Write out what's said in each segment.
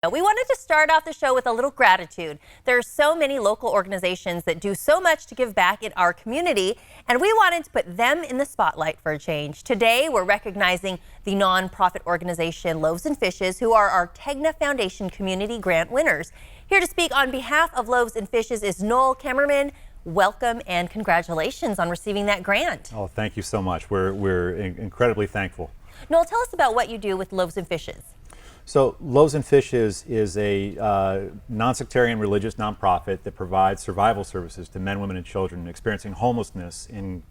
We wanted to start off the show with a little gratitude. There are so many local organizations that do so much to give back in our community, and we wanted to put them in the spotlight for a change. Today, we're recognizing the nonprofit organization Loaves and Fishes, who are our Tegna Foundation Community Grant winners. Here to speak on behalf of Loaves and Fishes is Noel Kemmerman. Welcome and congratulations on receiving that grant. Oh, thank you so much. We're incredibly thankful. Noel, tell us about what you do with Loaves and Fishes. So Loaves and Fishes is a non-sectarian religious nonprofit that provides survival services to men, women, and children experiencing homelessness in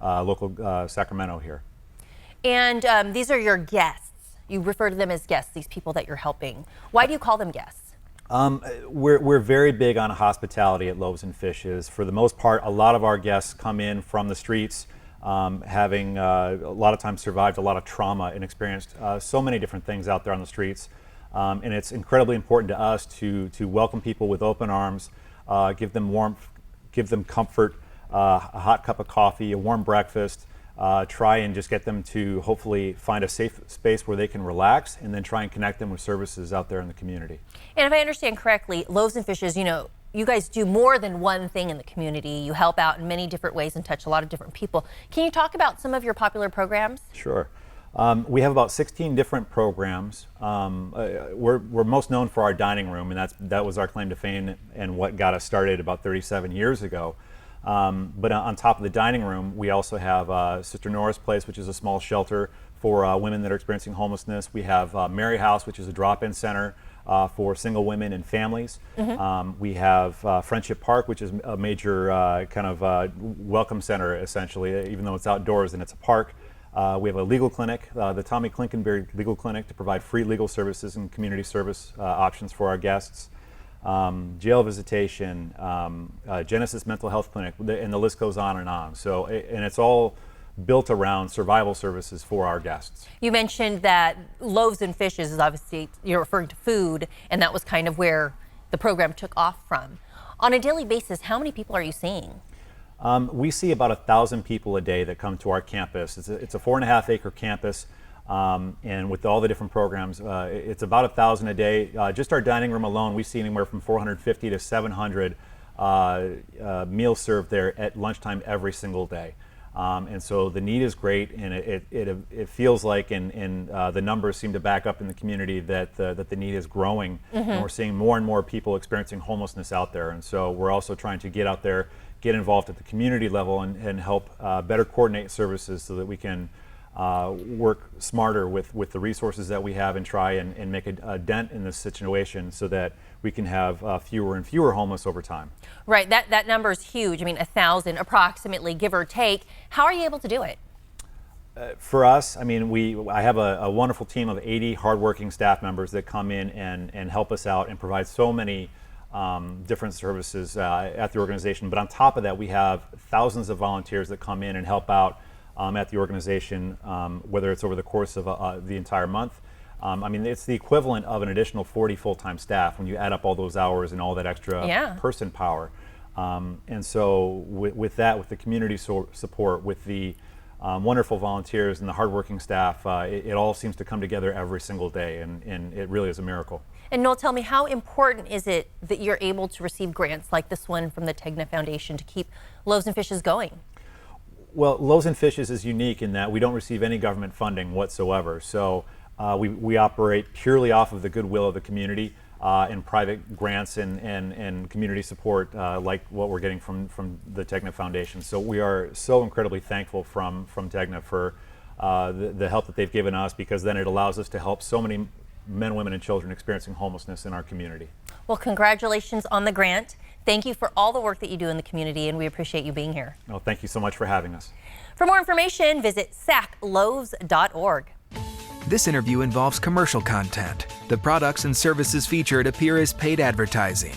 local Sacramento here. And these are your guests. You refer to them as guests, these people that you're helping. Why do you call them guests? We're very big on hospitality at Loaves and Fishes. For the most part, a lot of our guests come in from the streets, having a lot of times survived a lot of trauma and experienced so many different things out there on the streets. And it's incredibly important to us to welcome people with open arms, give them warmth, give them comfort, a hot cup of coffee, a warm breakfast, try and just get them to hopefully find a safe space where they can relax, and then try and connect them with services out there in the community. And if I understand correctly, Loaves and Fishes, you guys do more than one thing in the community. You help out in many different ways and touch a lot of different people. Can you talk about some of your popular programs? Sure. We have about 16 different programs. We're most known for our dining room, and that was our claim to fame and what got us started about 37 years ago. But on top of the dining room, we also have Sister Nora's Place, which is a small shelter for women that are experiencing homelessness. We have Mary House, which is a drop-in center for single women and families. Mm-hmm. We have Friendship Park, which is a major welcome center, essentially, even though it's outdoors and it's a park. We have a legal clinic, the Tommy Clinkenberry Legal Clinic, to provide free legal services and community service options for our guests. Jail visitation, Genesis Mental Health Clinic, and the list goes on and on. So, and it's all built around survival services for our guests. You mentioned that Loaves and Fishes is obviously, you're referring to food, and that was kind of where the program took off from. On a daily basis, how many people are you seeing? We see about 1,000 people a day that come to our campus. It's a 4.5-acre campus, and with all the different programs, it's about 1,000 a day. Just our dining room alone, we see anywhere from 450 to 700 meals served there at lunchtime every single day. And so the need is great, and it feels like, and the numbers seem to back up in the community that the need is growing. Mm-hmm. And we're seeing more and more people experiencing homelessness out there. And so we're also trying to get out there, get involved at the community level, and help better coordinate services so that we can work smarter with the resources that we have, and try and make a dent in this situation so that we can have fewer and fewer homeless over time. Right, that number is huge. I mean, 1,000 approximately, give or take. How are you able to do it? For us, I mean, I have a wonderful team of 80 hardworking staff members that come in and help us out and provide so many different services at the organization. But on top of that, we have thousands of volunteers that come in and help out at the organization, whether it's over the course of the entire month. I mean, it's the equivalent of an additional 40 full-time staff when you add up all those hours and all that extra person power. And so with that, with the community support, with the wonderful volunteers and the hardworking staff, it all seems to come together every single day, and it really is a miracle. And Noel, tell me, how important is it that you're able to receive grants like this one from the Tegna Foundation to keep Loaves and Fishes going? Well, Loaves and Fishes is unique in that we don't receive any government funding whatsoever. So we operate purely off of the goodwill of the community and private grants and community support like what we're getting from the Tegna Foundation. So we are so incredibly thankful from Tegna for the help that they've given us, because then it allows us to help so many men, women, and children experiencing homelessness in our community. Well, congratulations on the grant. Thank you for all the work that you do in the community, and we appreciate you being here. Oh, thank you so much for having us. For more information, visit sacloaves.org. This interview involves commercial content. The products and services featured appear as paid advertising.